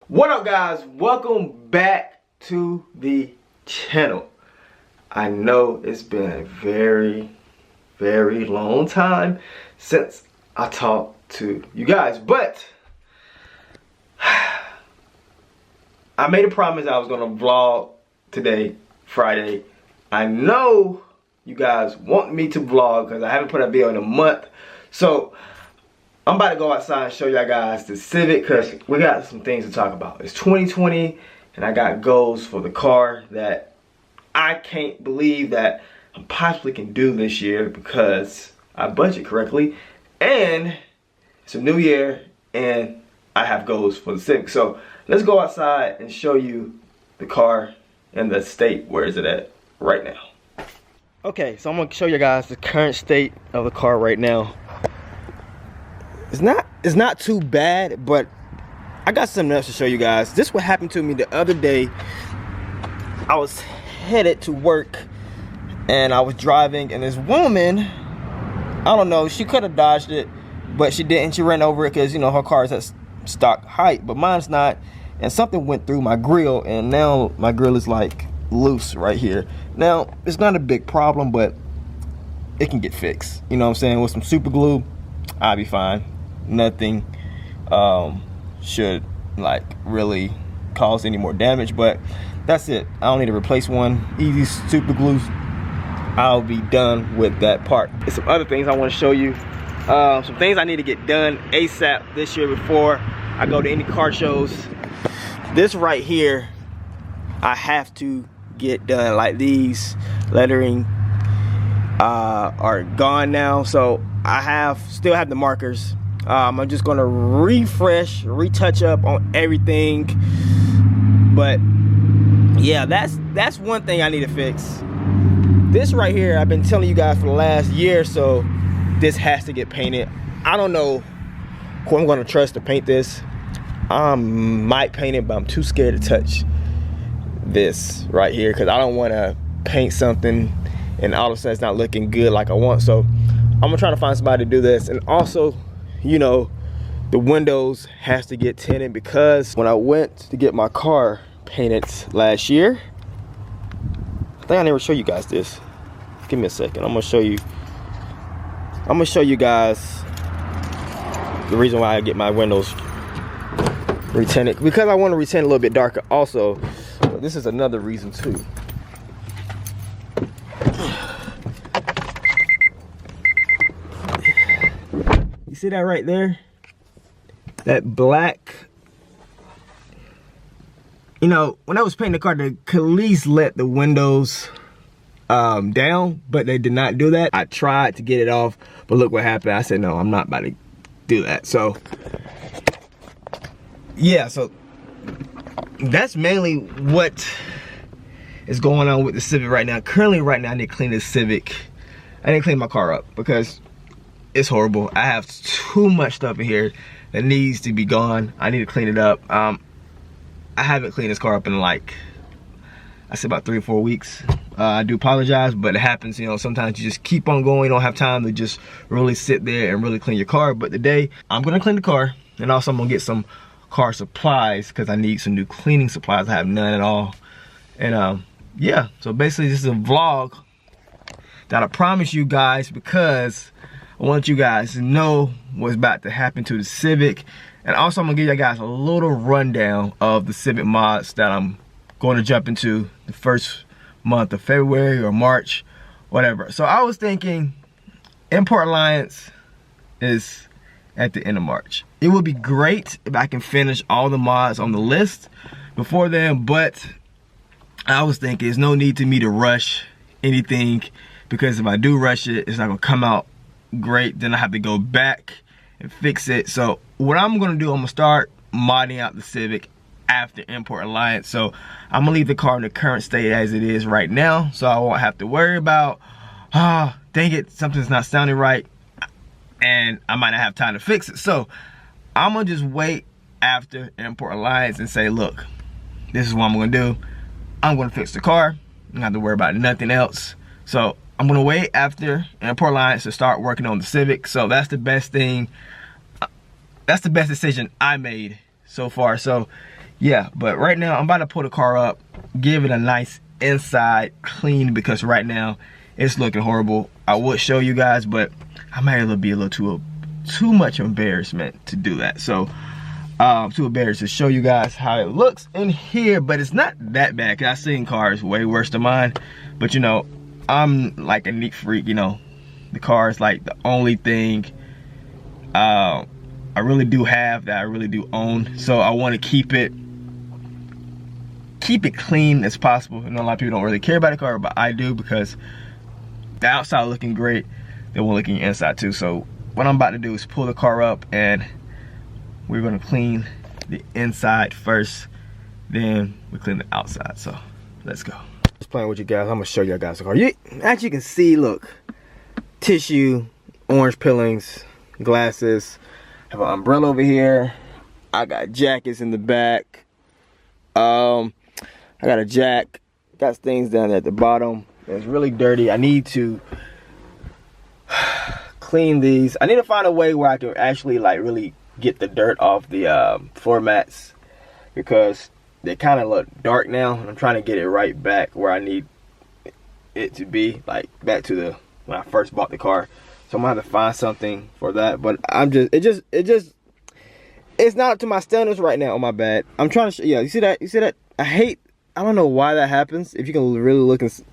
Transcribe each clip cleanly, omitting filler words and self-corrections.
What up, guys? Welcome back to the channel. I know it's been a very long time since I talked to you guys, but I made a promise I was gonna vlog today, Friday. I know you guys want me to vlog because I haven't put a video in a month, so I'm about to go outside and show y'all guys the Civic because we got some things to talk about. It's 2020 and I got goals for the car that I can't believe that I possibly can do this year because I budget correctly, and it's a new year and I have goals for the Civic. So let's go outside and show you the car and the state where is it at right now. Okay, so I'm gonna show you guys the current state of the car right now. It's not too bad, but I got something else to show you guys. This is what happened to me the other day. I was headed to work and I was driving, and this woman, I don't know, she could have dodged it, but she didn't. She ran over it because, you know, her car is at stock height, but mine's not, and something went through my grill, and now my grill is like loose right here. Now, it's not a big problem, but it can get fixed. You know what I'm saying? With some super glue, I'll be fine. Nothing should like really cause any more damage, but that's it. I don't need to replace one. Easy super glue, I'll be done with that part. There's some other things I want to show you. Some things I need to get done ASAP this year before I go to any car shows. This right here, I have to get done. Like, these lettering are gone now, so I still have the markers. I'm just gonna retouch up on everything, but yeah, that's one thing I need to fix. This right here, I've been telling you guys for the last year, so this has to get painted. I don't know who I'm gonna trust to paint this. I might paint it, but I'm too scared to touch this right here because I don't want to paint something and all of a sudden it's not looking good like I want. So I'm gonna try to find somebody to do this. And also, you know, the windows has to get tinted because when I went to get my car painted last year, I think I never showed you guys this. Give me a second. I'm gonna show you guys the reason why I get my windows retinted, because I want to retint a little bit darker also. But this is another reason too. You see that right there? That black. You know, when I was painting the car, they could at least let the windows down, but they did not do that. I tried to get it off, but look what happened. I said, no, I'm not about to do that. So yeah, so that's mainly what is going on with the Civic right now. Currently right now, I need to clean this Civic. I need to clean my car up because it's horrible. I have too much stuff in here that needs to be gone. I need to clean it up. I haven't cleaned this car up in like, I say about 3 or 4 weeks. I do apologize, but it happens. You know, sometimes you just keep on going. You don't have time to just really sit there and really clean your car. But today, I'm gonna clean the car, and also I'm gonna get some car supplies because I need some new cleaning supplies. I have none at all. And yeah, so basically this is a vlog that I promise you guys because I want you guys to know what's about to happen to the Civic. And also I'm gonna give you guys a little rundown of the Civic mods that I'm going to jump into the first month of February or March, whatever. So I was thinking Import Alliance is at the end of March. It would be great if I can finish all the mods on the list before then, but I was thinking there's no need to me to rush anything, because if I do rush it, it's not gonna come out great. Then I have to go back and fix it. So what I'm gonna do, I'm gonna start modding out the Civic after Import Alliance. So I'm gonna leave the car in the current state as it is right now, so I won't have to worry about, dang it, something's not sounding right and I might not have time to fix it. So I'm gonna just wait after Import Alliance and say, look, this is what I'm gonna do. I'm gonna fix the car. I don't have to worry about nothing else. So I'm gonna wait after Import Alliance to start working on the Civic. So that's the best thing. That's the best decision I made so far. So yeah, but right now I'm about to pull the car up, give it a nice inside clean, because right now it's looking horrible. I would show you guys, but I might be a little too much embarrassment to do that. So too embarrassed to show you guys how it looks in here, but it's not that bad, because I've seen cars way worse than mine. But you know, I'm like a neat freak, you know. The car is like the only thing I really do have that I really do own. So I want to keep it clean as possible. I know a lot of people don't really care about the car, but I do, because the outside looking great, they will look in your inside too. So what I'm about to do is pull the car up, and we're gonna clean the inside first, then we clean the outside. So let's go. Just playing with you guys. I'm gonna show you guys the car. As you can see, look, tissue, orange peelings, glasses. Have an umbrella over here. I got jackets in the back. I got a jack. Got things down there at the bottom. It's really dirty. I need to clean these. I need to find a way where I can actually like really get the dirt off the floor mats, because they kind of look dark now, and I'm trying to get it right back where I need it to be, like back to when I first bought the car. So I'm gonna have to find something for that. But it's not up to my standards right now. On my bad. I'm trying to yeah, you see that? I don't know why that happens. If you can really look and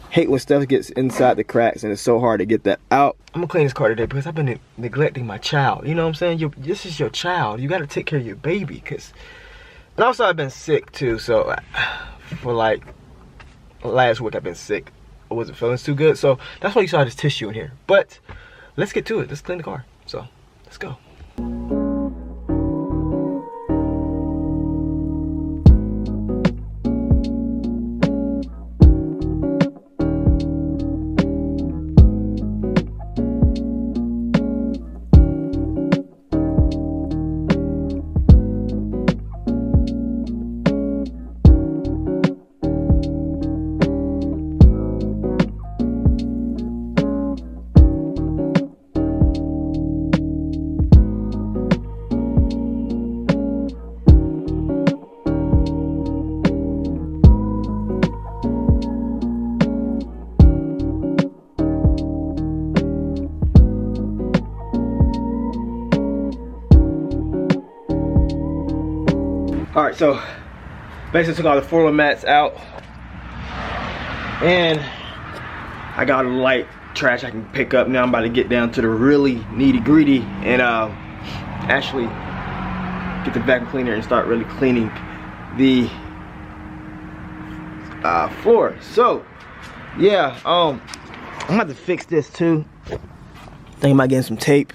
hate when stuff gets inside the cracks, and it's so hard to get that out. I'm gonna clean this car today because I've been neglecting my child. You know what I'm saying? This is your child. You gotta take care of your baby. And also I've been sick too. So for like last week I've been sick. I wasn't feeling too good. So that's why you saw this tissue in here. But let's get to it. Let's clean the car. So let's go. Alright, so basically took all the floor mats out, and I got a light trash I can pick up. Now I'm about to get down to the really nitty gritty and actually get the vacuum cleaner and start really cleaning the floor. So yeah, I'm gonna have to fix this too. Thinking about getting some tape.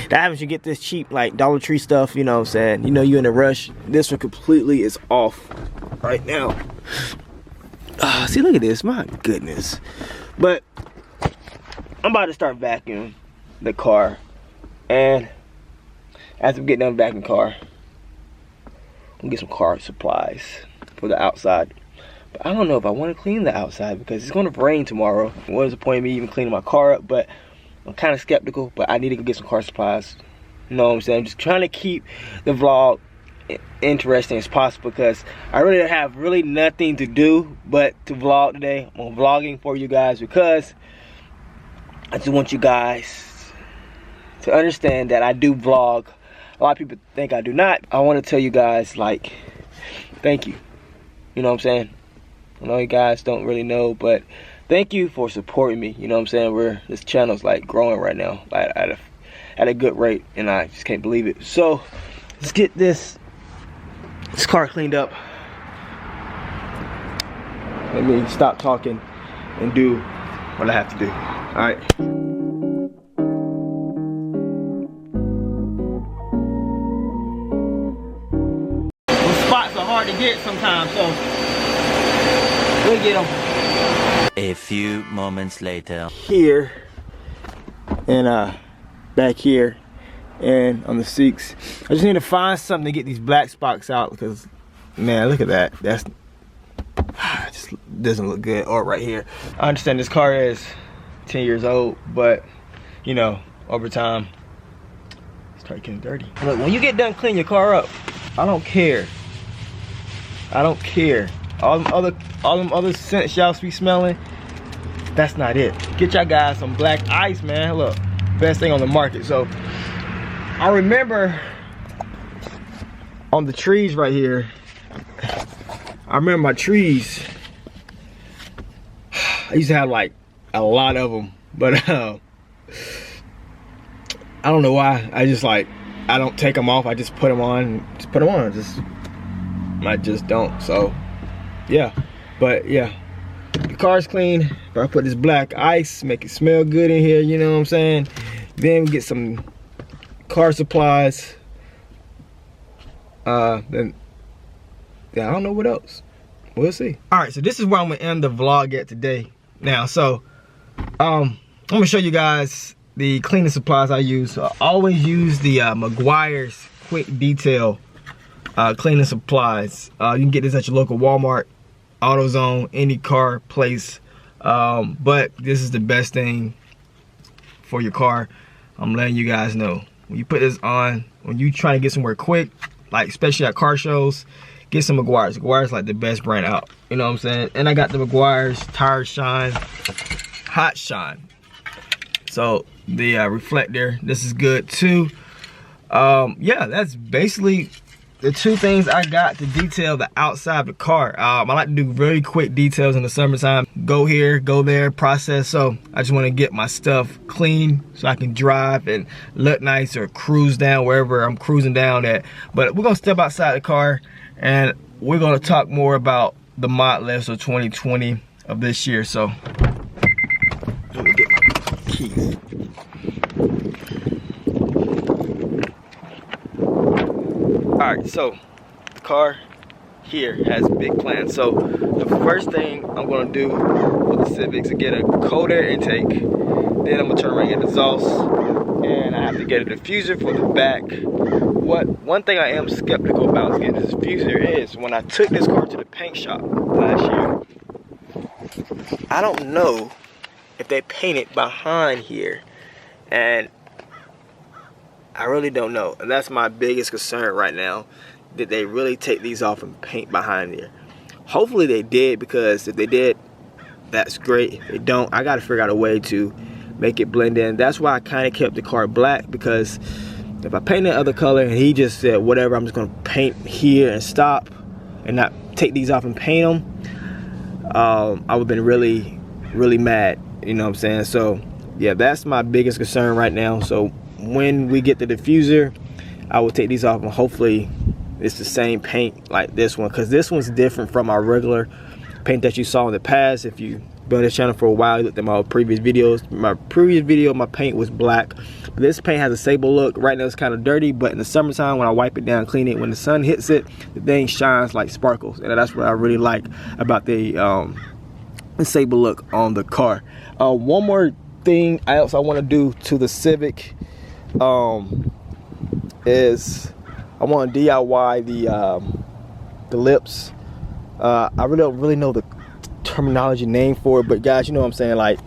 That happens, you get this cheap like Dollar Tree stuff, you know what I'm saying? You know you're in a rush. This one completely is off right now. See, look at this, my goodness. But I'm about to start vacuuming the car, and after we get done vacuuming the car, I'm gonna get some car supplies for the outside. But I don't know if I want to clean the outside because it's gonna rain tomorrow. What is the point of me even cleaning my car up? But I'm kind of skeptical, but I need to go get some car supplies. You know what I'm saying? I'm just trying to keep the vlog interesting as possible, because I really have nothing to do but to vlog today. I'm vlogging for you guys because I just want you guys to understand that I do vlog. A lot of people think I do not. I want to tell you guys, like, thank you. You know what I'm saying? I know you guys don't really know, but thank you for supporting me. You know what I'm saying? This channel's like growing right now at a good rate, and I just can't believe it. So let's get this car cleaned up. Let me stop talking and do what I have to do. All right. Those spots are hard to get sometimes, so we'll get them. A few moments later. Here and back here and on the seats. I just need to find something to get these black spots out, because man, look at that. That's just doesn't look good. Or right here. I understand this car is 10 years old, but you know, over time it starts getting dirty. Look, when you get done cleaning your car up, I don't care. I don't care. All them other scents y'all be smelling, that's not it. Get y'all guys some black ice, man. Look, best thing on the market. So I remember on the trees right here, I remember my trees, I used to have like a lot of them, but I don't know why. I just like, I don't take them off. I just put them on. I just don't. So yeah, but yeah, the car's clean. If I put this black ice, make it smell good in here, you know what I'm saying? Then we get some car supplies. Then yeah, I don't know what else. We'll see. All right, so this is where I'm gonna end the vlog at today. Now, so I'm gonna show you guys the cleaning supplies I use. So I always use the Meguiar's Quick Detail cleaning supplies. You can get this at your local Walmart, AutoZone, any car place. But this is the best thing for your car. I'm letting you guys know. When you put this on, when you trying to get somewhere quick, like especially at car shows, get some Meguiar's. Meguiar's like the best brand out. You know what I'm saying? And I got the Meguiar's Tire Shine, Hot Shine. So the reflector, this is good too. Yeah, that's basically the two things I got to detail the outside of the car. I like to do very quick details in the summertime. Go here, go there, process. So I just want to get my stuff clean so I can drive and look nice or cruise down wherever I'm cruising down at. But we're gonna step outside the car and we're gonna talk more about the mod list of 2020 of this year. So let me get my keys. Alright, so the car here has big plans. So the first thing I'm gonna do for the Civic is get a cold air intake. Then I'm gonna turn around and get exhaust, and I have to get a diffuser for the back. One thing I am skeptical about getting this diffuser is when I took this car to the paint shop last year, I don't know if they painted behind here, and I really don't know. And that's my biggest concern right now. Did they really take these off and paint behind here? Hopefully they did, because if they did, that's great. If they don't, I gotta figure out a way to make it blend in. That's why I kind of kept the car black, because if I paint the other color and he just said whatever, I'm just gonna paint here and stop and not take these off and paint them, I would've been really mad, you know what I'm saying? So yeah, that's my biggest concern right now. So when we get the diffuser, I will take these off and hopefully it's the same paint like this one, because this one's different from our regular paint that you saw in the past. If you been on this channel for a while, you looked at my previous videos. My previous video, my paint was black. But this paint has a sable look. Right now it's kind of dirty, but in the summertime when I wipe it down, clean it, when the sun hits it, the thing shines like sparkles. And that's what I really like about the sable look on the car. One more thing else I want to do to the Civic is I want to DIY the lips. I really don't know the terminology name for it, but guys, you know what I'm saying, like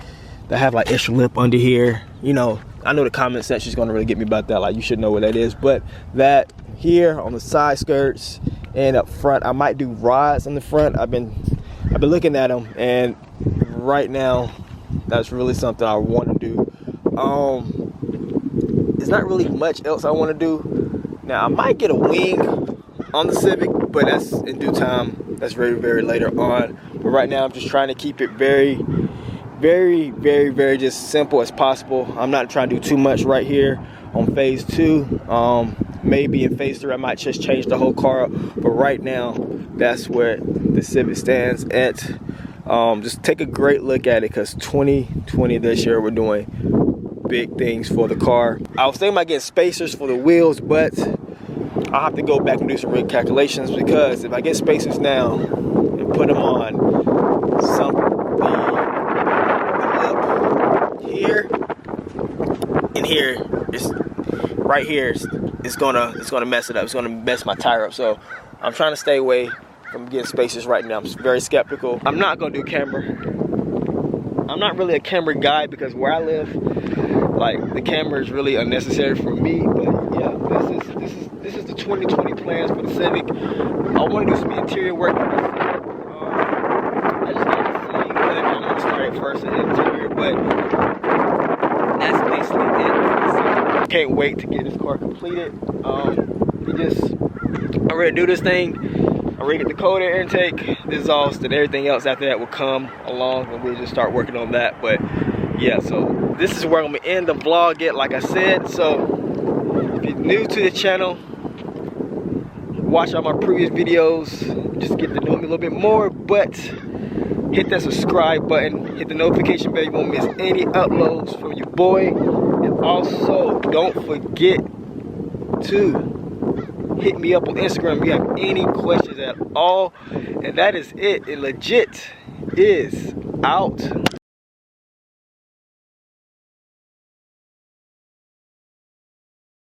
they have like extra lip under here, you know. I know the comment section is going to really get me about that, like you should know what that is. But that here on the side skirts and up front, I might do rods on the front. I've been looking at them, and right now that's really something I want to do. There's not really much else I want to do. Now I might get a wing on the Civic, but that's in due time. That's very later on. But right now I'm just trying to keep it very just simple as possible. I'm not trying to do too much right here on phase 2. Maybe in phase 3 I might just change the whole car up, but right now that's where the Civic stands at. Just take a great look at it, because 2020 this year we're doing big things for the car. I was thinking about getting spacers for the wheels, but I'll have to go back and do some real calculations, because if I get spacers now and put them on the here and here, it's right here, it's gonna mess it up. It's gonna mess my tire up. So I'm trying to stay away from getting spacers right now. I'm very skeptical. I'm not gonna do camber. I'm not really a camber guy, because where I live, like the camera is really unnecessary for me. But yeah, this is the 2020 plans for the Civic. I want to do some interior work. I just got to see whether I'm going to start at first in the interior, but that's basically it. Can't wait to get this car completed. I'm ready to do this thing. I'm ready to get the cold air intake, the exhaust, and everything else after that will come along, and we'll just start working on that. But yeah, so this is where I'm gonna end the vlog at, like I said. So if you're new to the channel, watch all my previous videos, just get to know me a little bit more, but hit that subscribe button, hit the notification bell, you won't miss any uploads from your boy. And also, don't forget to hit me up on Instagram if you have any questions at all. And that is it. It legit is out.